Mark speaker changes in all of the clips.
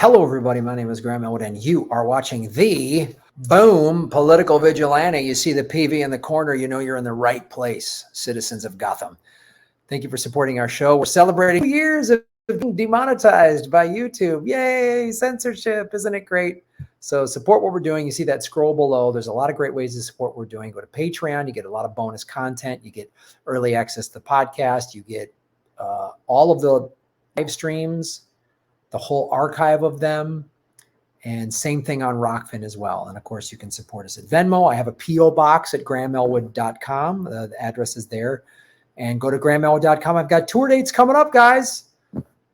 Speaker 1: Hello, everybody. My name is Graham Elwood, and you are watching the Boom Political Vigilante. You see the PV in the corner, you know you're in the right place, citizens of Gotham. Thank you for supporting our show. We're celebrating 2 years of being demonetized by YouTube. Yay, censorship. Isn't it great? So support what we're doing. You see that scroll below. There's a lot of great ways to support what we're doing. Go to Patreon. You get a lot of bonus content. You get early access to the podcast. You get all of the live streams, the whole archive of them, and same thing on Rockfin as well. And of course, you can support us at Venmo. I have a P.O. box at grahamelwood.com. The address is there. And go to grahamelwood.com. I've got tour dates coming up, guys.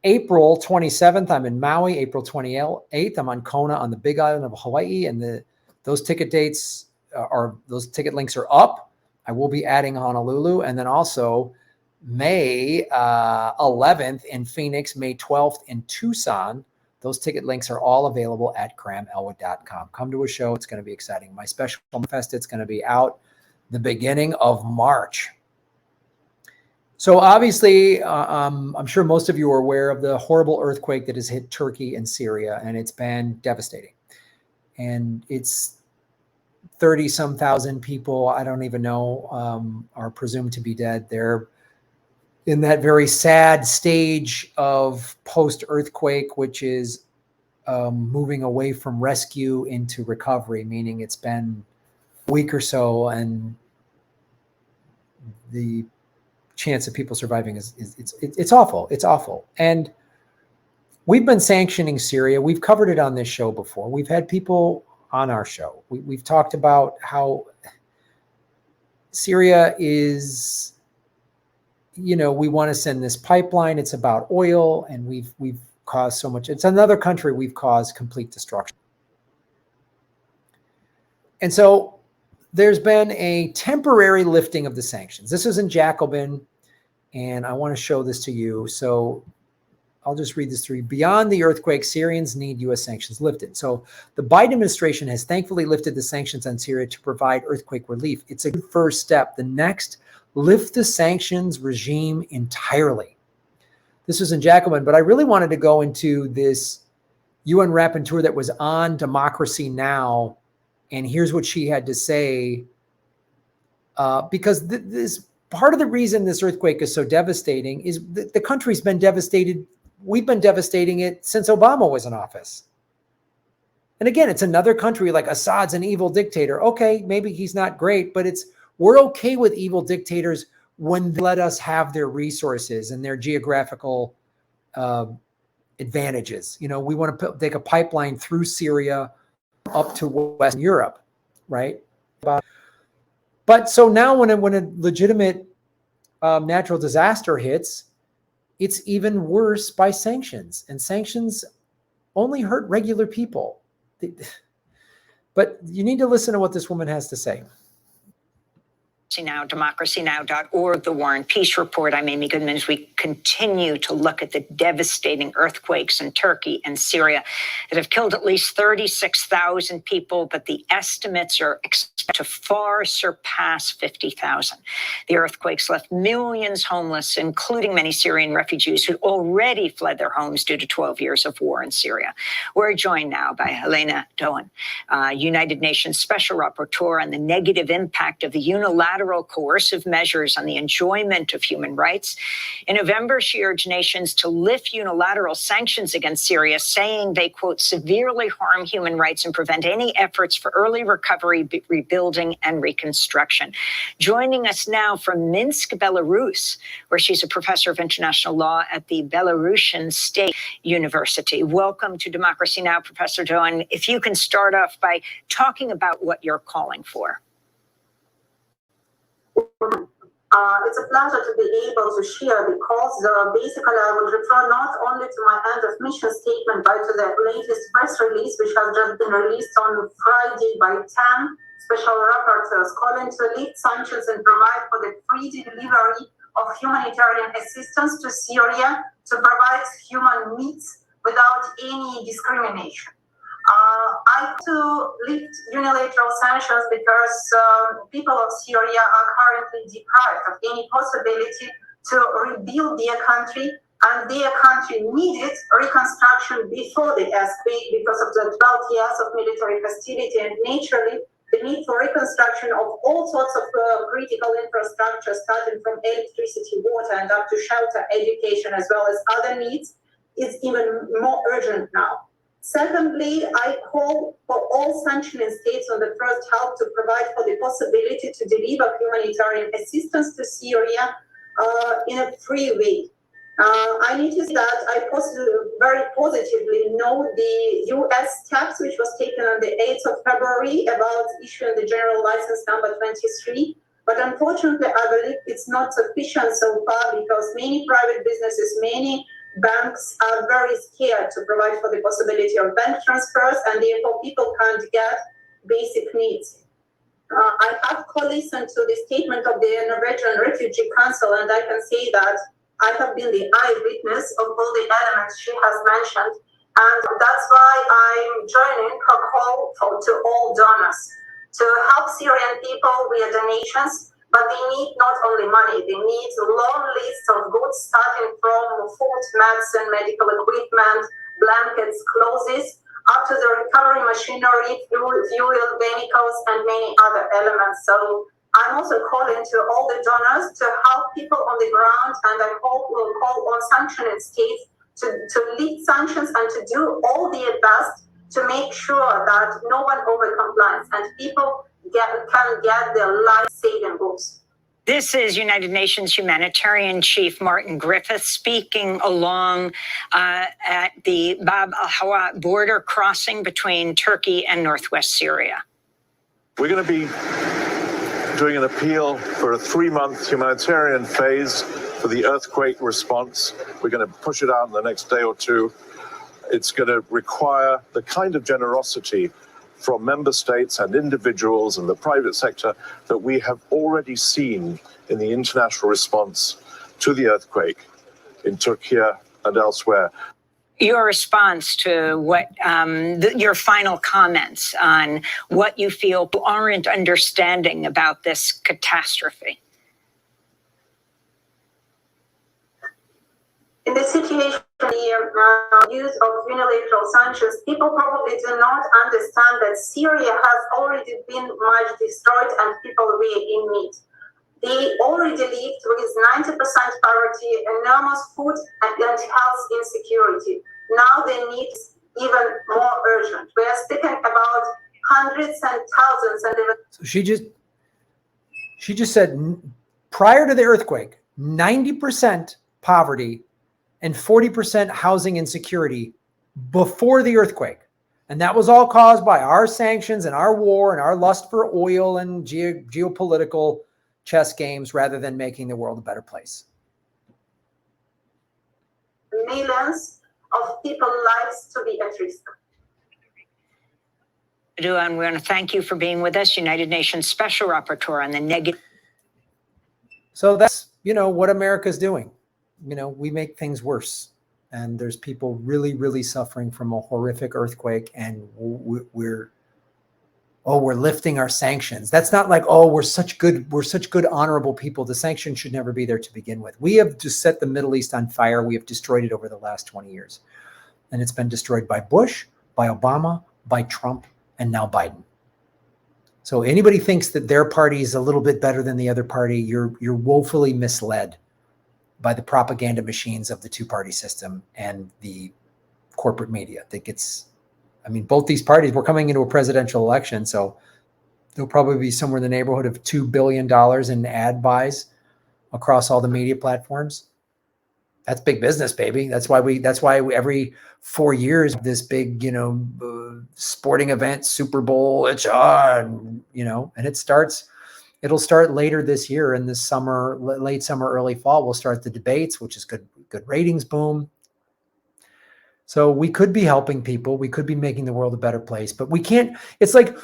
Speaker 1: April 27th, I'm in Maui. April 28th, I'm on Kona on the Big Island of Hawaii. And those ticket dates those ticket links are up. I will be adding Honolulu. And then also May 11th in Phoenix, May 12th in Tucson. Those ticket links are all available at grahamelwood.com. Come to a show. It's going to be exciting. My special fest, it's going to be out the beginning of March. So obviously, I'm sure most of you are aware of the horrible earthquake that has hit Turkey and Syria, and it's been devastating. And it's 30-some thousand people, I don't even know, are presumed to be dead. They're in that very sad stage of post-earthquake, which is moving away from rescue into recovery, meaning it's been a week or so, and the chance of people surviving it's awful. It's awful. And we've been sanctioning Syria. We've covered it on this show before. We've had people on our show. We've talked about how Syria is, you know, we want to send this pipeline. It's about oil, and we've caused so much. It's another country we've caused complete destruction. And so there's been a temporary lifting of the sanctions. This is in Jacobin, and I want to show this to you. So I'll just read this through. Beyond the earthquake, Syrians need U.S. sanctions lifted. So the Biden administration has thankfully lifted the sanctions on Syria to provide earthquake relief. It's a good first step. The next, lift the sanctions regime entirely. This was in Jacobin, but I really wanted to go into this UN rapporteur that was on Democracy Now! And here's what she had to say, because this part of the reason this earthquake is so devastating is the country's been devastated. We've been devastating it since Obama was in office. And again, it's another country. Like Assad's an evil dictator. Okay, maybe he's not great, but we're okay with evil dictators when they let us have their resources and their geographical advantages. You know, we want to take a pipeline through Syria up to Western Europe, right? But so now when a legitimate natural disaster hits, it's even worse by sanctions. And sanctions only hurt regular people. But you need to listen to what this woman has to say.
Speaker 2: Now, democracynow.org, the War and Peace Report. I'm Amy Goodman. As we continue to look at the devastating earthquakes in Turkey and Syria that have killed at least 36,000 people, but the estimates are expected to far surpass 50,000. The earthquakes left millions homeless, including many Syrian refugees who already fled their homes due to 12 years of war in Syria. We're joined now by Alena, Douhan, United Nations Special Rapporteur on the negative impact of the unilateral coercive measures on the enjoyment of human rights. In November, she urged nations to lift unilateral sanctions against Syria, saying they, quote, severely harm human rights and prevent any efforts for early recovery, rebuilding, and reconstruction. Joining us now from Minsk, Belarus, where she's a professor of international law at the Belarusian State University. Welcome to Democracy Now!, Professor Douhan. If you can start off by talking about what you're calling for.
Speaker 3: It's a pleasure to be able to share, because basically I would refer not only to my end of mission statement, but to the latest press release, which has just been released on Friday by 10 special rapporteurs calling to lift sanctions and provide for the free delivery of humanitarian assistance to Syria to provide human needs without any discrimination. I want to lift unilateral sanctions because people of Syria are currently deprived of any possibility to rebuild their country, and their country needed reconstruction before the earthquake because of the 12 years of military hostility, and naturally the need for reconstruction of all sorts of critical infrastructure, starting from electricity, water, and up to shelter, education, as well as other needs, is even more urgent now. Secondly, I call for all sanctioning states on the first help to provide for the possibility to deliver humanitarian assistance to Syria in a free way. I need to say that I very positively know the US steps which was taken on the 8th of February about issuing the general license number 23. But unfortunately, I believe it's not sufficient so far because many private businesses, many banks are very scared to provide for the possibility of bank transfers, and therefore people can't get basic needs. I have listened to the statement of the Norwegian Refugee Council, and I can say that I have been the eyewitness of all the elements she has mentioned, and that's why I'm joining her call to all donors to help Syrian people via donations. But they need not only money, they need a long list of goods, starting from food, medicine, medical equipment, blankets, clothes, up to the recovery machinery, fuel, vehicles, and many other elements. So I'm also calling to all the donors to help people on the ground, and I hope will call on sanctioning states to lift sanctions and to do all their best to make sure that no one overcomplies and people can get their life-saving goods.
Speaker 2: This is United Nations Humanitarian Chief Martin Griffiths speaking along at the Bab al-Hawa border crossing between Turkey and northwest Syria.
Speaker 4: We're going to be doing an appeal for a 3-month humanitarian phase for the earthquake response. We're going to push it out in the next day or two. It's going to require the kind of generosity from member states and individuals and the private sector that we have already seen in the international response to the earthquake in Turkey and elsewhere.
Speaker 2: Your response to what your final comments on what you feel aren't understanding about this catastrophe.
Speaker 3: In this situation here, use of unilateral sanctions, people probably do not understand that Syria has already been much destroyed and people were in need. They already lived with 90% poverty, enormous food and health insecurity. Now they need even more urgent. We are speaking about hundreds and thousands. And
Speaker 1: so she just said prior to the earthquake, 90% poverty and 40% housing insecurity before the earthquake. And that was all caused by our sanctions and our war and our lust for oil and geopolitical chess games rather than making the world a better place.
Speaker 3: Millions of people's lives to be at risk.
Speaker 2: Douhan, we want to thank you for being with us, United Nations Special Rapporteur on the negative.
Speaker 1: So that's, what America's doing. We make things worse, and there's people really, really suffering from a horrific earthquake, and we're lifting our sanctions. That's not like, we're such good, honorable people. The sanctions should never be there to begin with. We have just set the Middle East on fire. We have destroyed it over the last 20 years. And it's been destroyed by Bush, by Obama, by Trump, and now Biden. So anybody thinks that their party is a little bit better than the other party, you're woefully misled by the propaganda machines of the two-party system and the corporate media. Both these parties, we're coming into a presidential election, so there'll probably be somewhere in the neighborhood of $2 billion in ad buys across all the media platforms. That's big business, baby. That's why we every 4 years, this big, sporting event, Super Bowl, it's on, and it'll start later this year in the summer, late summer, early fall. We'll start the debates, which is good ratings boom. So we could be helping people. We could be making the world a better place, but we can't. It's like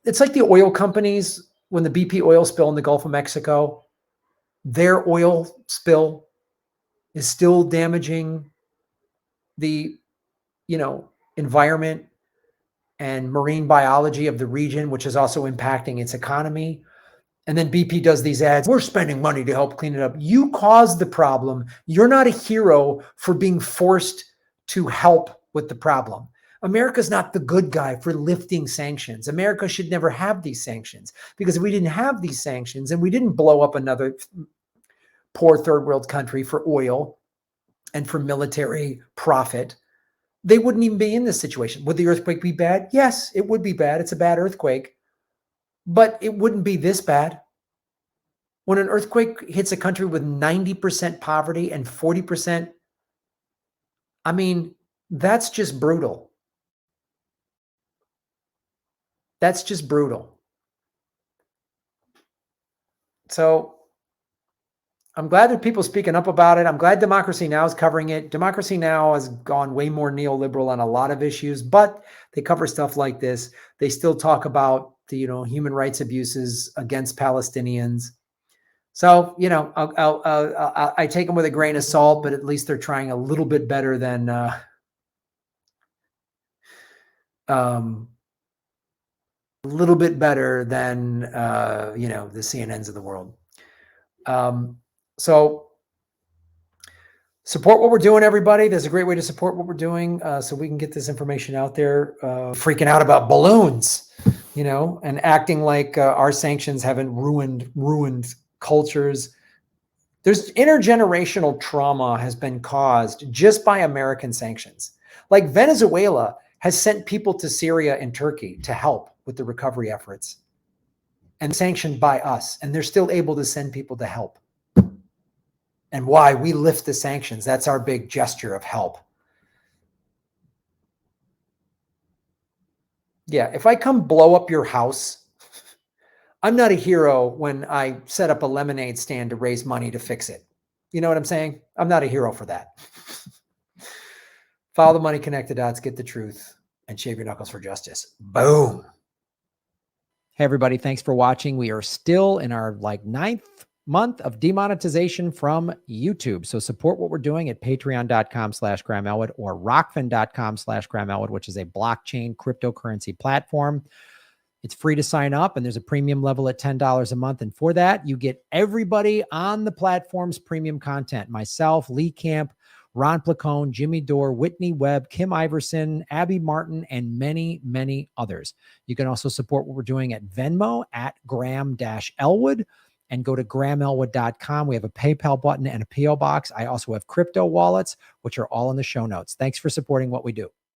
Speaker 1: the oil companies when the BP oil spill in the Gulf of Mexico, their oil spill is still damaging the, environment and marine biology of the region, which is also impacting its economy. And then BP does these ads. We're spending money to help clean it up. You caused the problem. You're not a hero for being forced to help with the problem. America's not the good guy for lifting sanctions. America should never have these sanctions, because if we didn't have these sanctions and we didn't blow up another poor third world country for oil and for military profit, they wouldn't even be in this situation. Would the earthquake be bad? Yes, it would be bad. It's a bad earthquake, but it wouldn't be this bad. When an earthquake hits a country with 90% poverty and 40%, I mean, that's just brutal. That's just brutal. So I'm glad that people are speaking up about it. I'm glad Democracy Now! Is covering it. Democracy Now! Has gone way more neoliberal on a lot of issues, but they cover stuff like this. They still talk about the, human rights abuses against Palestinians. So, I take them with a grain of salt, but at least they're trying a little bit better than, the CNNs of the world. So support what we're doing, everybody. There's a great way to support what we're doing, so we can get this information out there. Freaking out about balloons, and acting like our sanctions haven't ruined cultures. There's intergenerational trauma has been caused just by American sanctions. Like Venezuela has sent people to Syria and Turkey to help with the recovery efforts, and sanctioned by us, and they're still able to send people to help. And why? We lift the sanctions. That's our big gesture of help. Yeah, if I come blow up your house, I'm not a hero when I set up a lemonade stand to raise money to fix it. You know what I'm saying? I'm not a hero for that. Follow the money, connect the dots, get the truth, and shave your knuckles for justice. Boom. Hey, everybody. Thanks for watching. We are still in our 9th month of demonetization from YouTube. So support what we're doing at patreon.com/Graham Elwood or rockfin.com/Graham Elwood, which is a blockchain cryptocurrency platform. It's free to sign up, and there's a premium level at $10 a month. And for that, you get everybody on the platform's premium content. Myself, Lee Camp, Ron Placone, Jimmy Dore, Whitney Webb, Kim Iverson, Abby Martin, and many, many others. You can also support what we're doing at Venmo at Graham-Elwood, and go to GrahamElwood.com. We have a PayPal button and a PO box. I also have crypto wallets, which are all in the show notes. Thanks for supporting what we do.